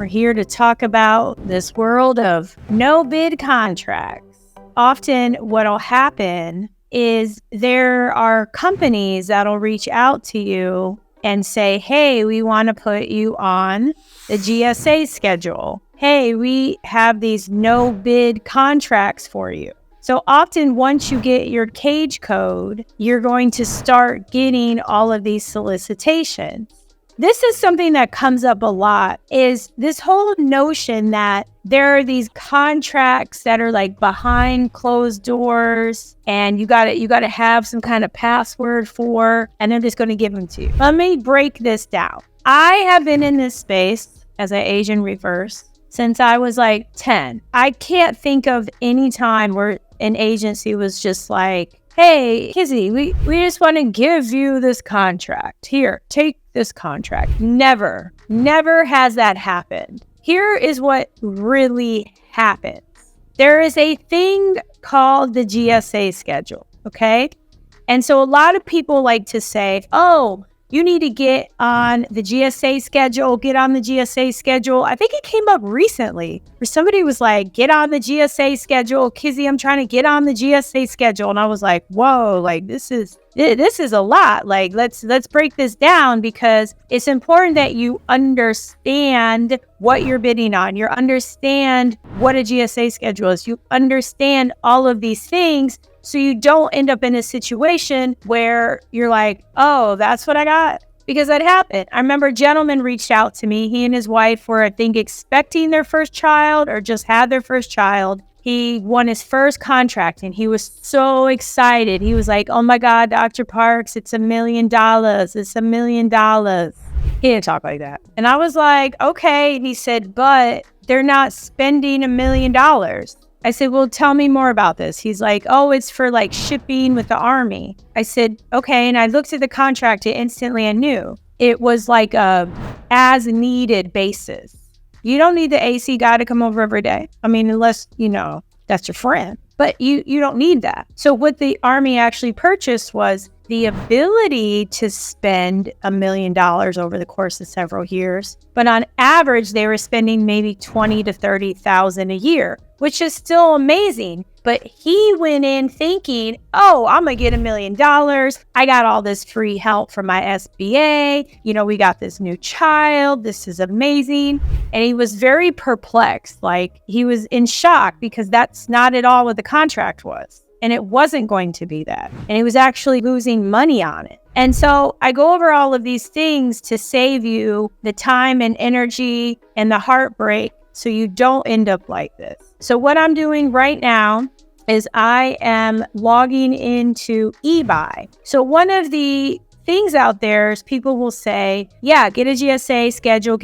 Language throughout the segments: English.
We're here to talk about this world of no bid contracts. Often what'll happen is there are companies that'll reach out to you and say, hey, we want to put you on the GSA schedule. Hey, we have these no bid contracts for you. So often once you get your cage code, you're going to start getting all of these solicitations. This is something that comes up a lot, is this whole notion that there are these contracts that are like behind closed doors and you got to have some kind of password for, and they're just going to give them to you. Let me break this down. I have been in this space as an Asian reverse since I was like 10. I can't think of any time where an agency was just like, hey, Kizzy, we just want to give you this contract. Here, take this contract. Never has that happened. Here is what really happens. There is a thing called the GSA schedule, okay? And so a lot of people like to say, oh, you need to get on the GSA schedule, get on the GSA schedule. I think it came up recently where somebody was like, get on the GSA schedule. Kizzy, I'm trying to get on the GSA schedule. And I was like, whoa, like this is a lot. Like, let's break this down, because it's important that you understand what you're bidding on. You understand what a GSA schedule is. You understand all of these things, so you don't end up in a situation where you're like, oh, that's what I got. Because that happened. I remember a gentleman reached out to me. He and his wife were, I think, expecting their first child or just had their first child. He won his first contract and he was so excited. He was like, oh my God, Dr. Parks, it's $1 million. It's $1 million. He didn't talk like that. And I was like, okay. And he said, but they're not spending $1 million. I said, well, tell me more about this. He's like, oh, it's for like shipping with the Army. I said, okay. And I looked at the contract and instantly I knew it was like a as needed basis. You don't need the AC guy to come over every day. I mean, unless, that's your friend, but you don't need that. So what the Army actually purchased was the ability to spend $1 million over the course of several years. But on average, they were spending maybe $20,000 to $30,000 a year, which is still amazing. But he went in thinking, oh, I'm going to get $1 million. I got all this free help from my SBA. We got this new child. This is amazing. And he was very perplexed. Like, he was in shock, because that's not at all what the contract was. And it wasn't going to be that. And he was actually losing money on it. And so I go over all of these things to save you the time and energy and the heartbreak, so you don't end up like this. So what I'm doing right now is I am logging into eBuy. So one of the things out there is people will say, yeah, get a GSA schedule,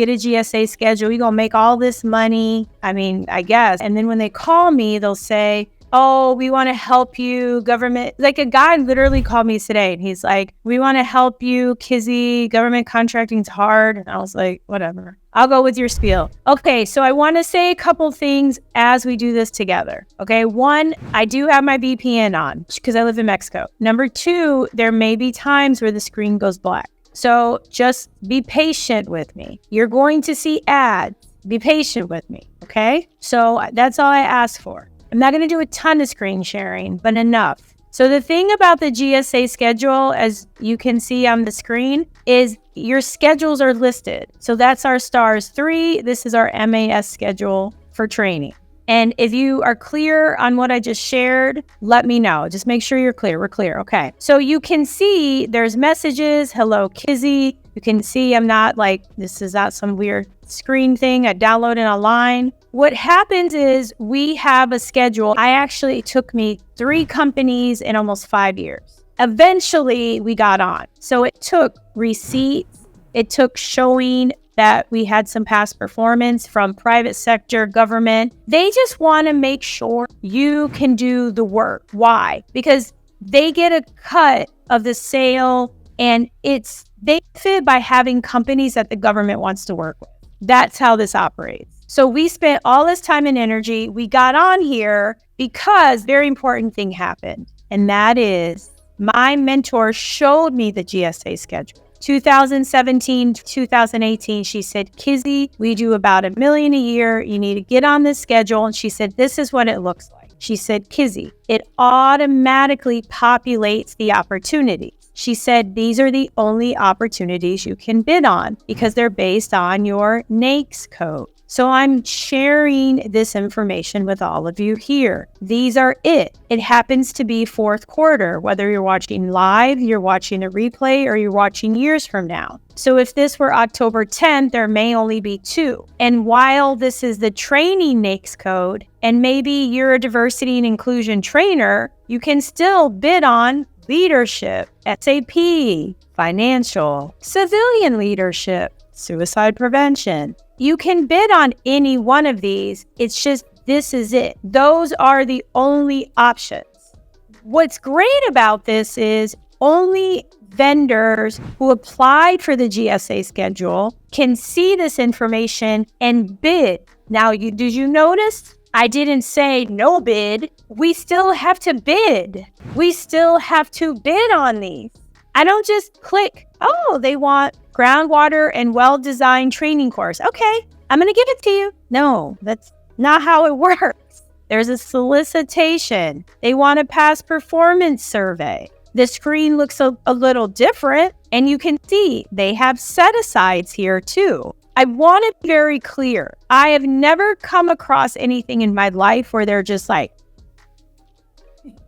You're going to make all this money. I mean, I guess. And then when they call me, they'll say, oh, we want to help you, government. Like, a guy literally called me today and he's like, we want to help you, Kizzy, government contracting's hard. And I was like, whatever, I'll go with your spiel. Okay, so I want to say a couple things as we do this together. Okay, one, I do have my VPN on because I live in Mexico. Number two, there may be times where the screen goes black. So just be patient with me. You're going to see ads. Be patient with me, okay? So that's all I ask for. I'm not going to do a ton of screen sharing, but enough. So the thing about the GSA schedule, as you can see on the screen, is your schedules are listed. So that's our STARS 3. This is our MAS schedule for training. And if you are clear on what I just shared, let me know. Just make sure you're clear. We're clear. Okay. So you can see there's messages. Hello, Kizzy. You can see I'm not like, this is not some weird screen thing I downloaded online. What happens is we have a schedule. It took me 3 companies in almost 5 years. Eventually we got on. So it took receipts. It took showing that we had some past performance from private sector, government. They just want to make sure you can do the work. Why? Because they get a cut of the sale, and they fit by having companies that the government wants to work with. That's how this operates. So we spent all this time and energy. We got on here because very important thing happened. And that is my mentor showed me the GSA schedule. 2017, 2018, she said, Kizzy, we do about $1 million a year. You need to get on this schedule. And she said, this is what it looks like. She said, Kizzy, it automatically populates the opportunity. She said, these are the only opportunities you can bid on because they're based on your NAICS code. So I'm sharing this information with all of you here. These are it. It happens to be fourth quarter, whether you're watching live, you're watching a replay, or you're watching years from now. So if this were October 10th, there may only be 2. And while this is the training NAICS code, and maybe you're a diversity and inclusion trainer, you can still bid on leadership, SAP, financial, civilian leadership, suicide prevention. You can bid on any one of these. It's just, this is it. Those are the only options. What's great about this is only vendors who applied for the GSA schedule can see this information and bid. Now, did you notice? I didn't say no bid. We still have to bid. We still have to bid on these. I don't just click, oh, they want groundwater and well-designed training course. Okay, I'm going to give it to you. No, that's not how it works. There's a solicitation. They want a past performance survey. The screen looks a little different, and you can see they have set-asides here too. I want to be very clear. I have never come across anything in my life where they're just like,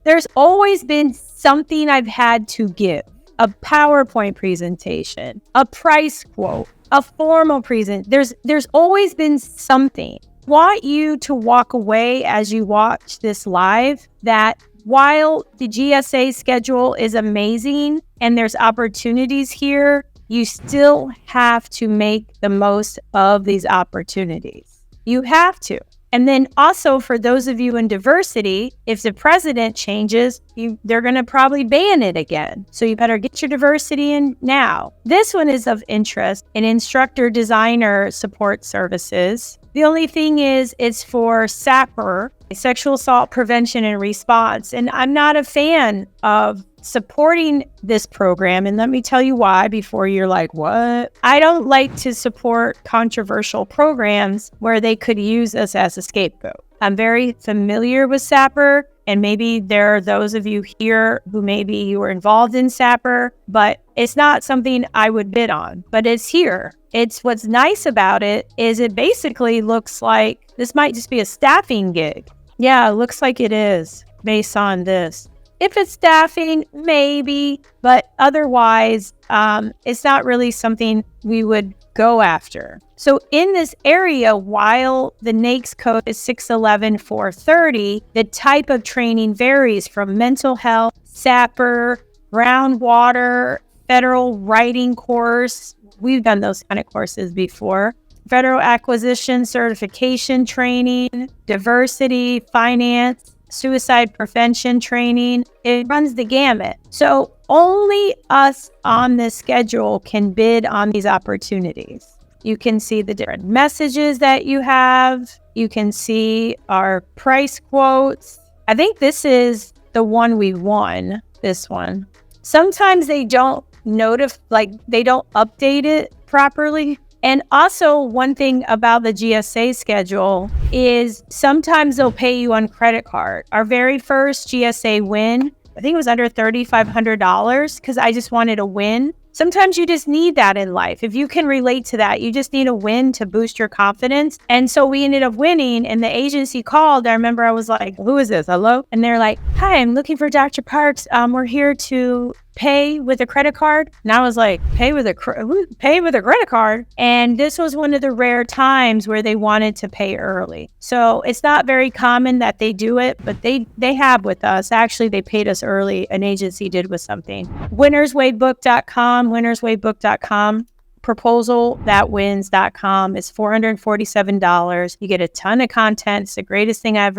there's always been something I've had to give. A PowerPoint presentation, a price quote, a formal there's always been something. I want you to walk away as you watch this live that while the GSA schedule is amazing and there's opportunities here, you still have to make the most of these opportunities. You have to. And then also for those of you in diversity, if the president changes, they're going to probably ban it again. So you better get your diversity in now. This one is of interest in instructor designer support services. The only thing is it's for SAPR, sexual assault prevention and response. And I'm not a fan of supporting this program. And let me tell you why before you're like, what? I don't like to support controversial programs where they could use us as a scapegoat. I'm very familiar with SAPR, and maybe there are those of you here who maybe you were involved in SAPR, but it's not something I would bid on, but it's here. It's what's nice about it is it basically looks like this might just be a staffing gig. Yeah, it looks like it is based on this. If it's staffing, maybe, but otherwise, it's not really something we would go after. So in this area, while the NAICS code is 611-430, the type of training varies from mental health, SAPR, groundwater, federal writing course. We've done those kind of courses before. Federal acquisition certification training, diversity, finance, suicide prevention training. It runs the gamut. So only us on this schedule can bid on these opportunities. You can see the different messages that you have. You can see our price quotes. I think this is the one we won, this one. Sometimes they don't they don't update it properly. And also one thing about the GSA schedule is sometimes they'll pay you on credit card. Our very first GSA win, I think it was under $3,500 because I just wanted a win. Sometimes you just need that in life. If you can relate to that, you just need a win to boost your confidence. And so we ended up winning, and the agency called. I remember I was like, who is this? Hello? And they're like, hi, I'm looking for Dr. Parks. We're here to pay with a credit card. And I was like, pay with a credit card. And this was one of the rare times where they wanted to pay early. So it's not very common that they do it, but they have with us. Actually, they paid us early. An agency did with something. winnersweightbook.com, proposalthatwins.com. It's $447. You get a ton of content. It's the greatest thing I have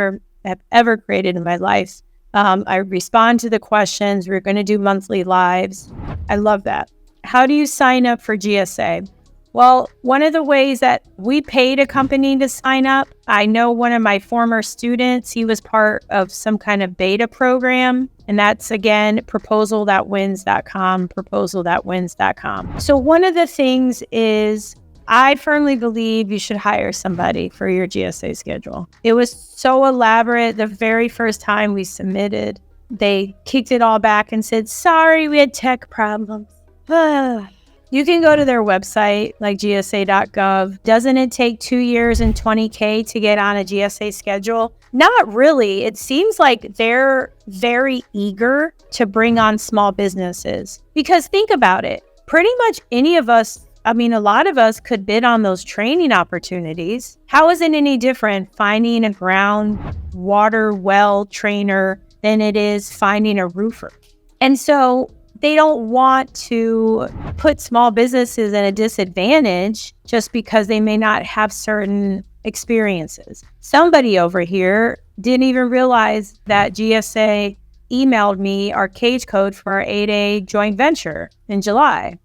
ever created in my life. I respond to the questions. We're going to do monthly lives. I love that. How do you sign up for GSA? Well, one of the ways that we paid a company to sign up, I know one of my former students, he was part of some kind of beta program. And that's, again, proposal.wins.com, proposal.wins.com. So one of the things is I firmly believe you should hire somebody for your GSA schedule. It was so elaborate. The very first time we submitted, they kicked it all back and said, sorry, we had tech problems. You can go to their website, like GSA.gov. Doesn't it take 2 years and $20K to get on a GSA schedule? Not really. It seems like they're very eager to bring on small businesses. Because think about it. Pretty much any of us, a lot of us could bid on those training opportunities. How is it any different finding a groundwater well trainer than it is finding a roofer? And so they don't want to put small businesses at a disadvantage just because they may not have certain experiences. Somebody over here didn't even realize that GSA emailed me our cage code for our 8A joint venture in July.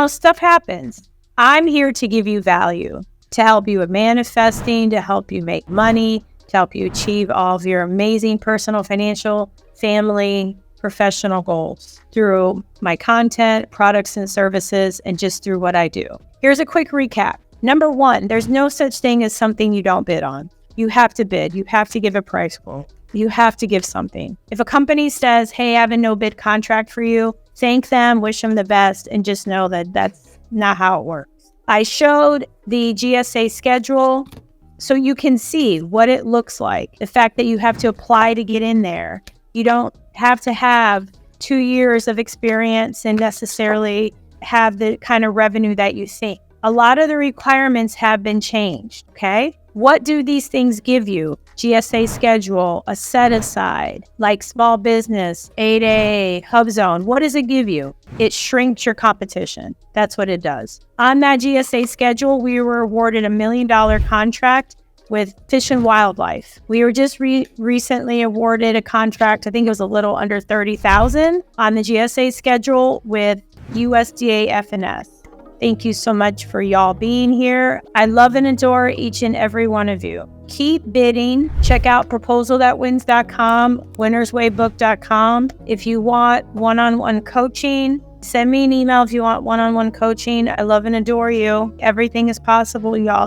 Stuff happens. I'm here to give you value, to help you with manifesting, to help you make money, to help you achieve all of your amazing personal, financial, family, professional goals through my content, products and services, and just through what I do. Here's a quick recap. Number one, there's no such thing as something you don't bid on. You have to bid. You have to give a price quote. You have to give something. If a company says, hey, I have a no bid contract for you, thank them, wish them the best, and just know that that's not how it works. I showed the GSA schedule so you can see what it looks like. The fact that you have to apply to get in there. You don't have to have 2 years of experience and necessarily have the kind of revenue that you think. A lot of the requirements have been changed, okay? What do these things give you? GSA schedule, a set aside, like small business, 8A, hub zone. What does it give you? It shrinks your competition. That's what it does. On that GSA schedule, we were awarded $1 million contract with Fish and Wildlife. We were just recently awarded a contract, I think it was a little under $30,000 on the GSA schedule with USDA FNS. Thank you so much for y'all being here. I love and adore each and every one of you. Keep bidding. Check out proposal.wins.com, winnerswaybook.com. If you want one-on-one coaching, send me an email if you want one-on-one coaching. I love and adore you. Everything is possible, y'all.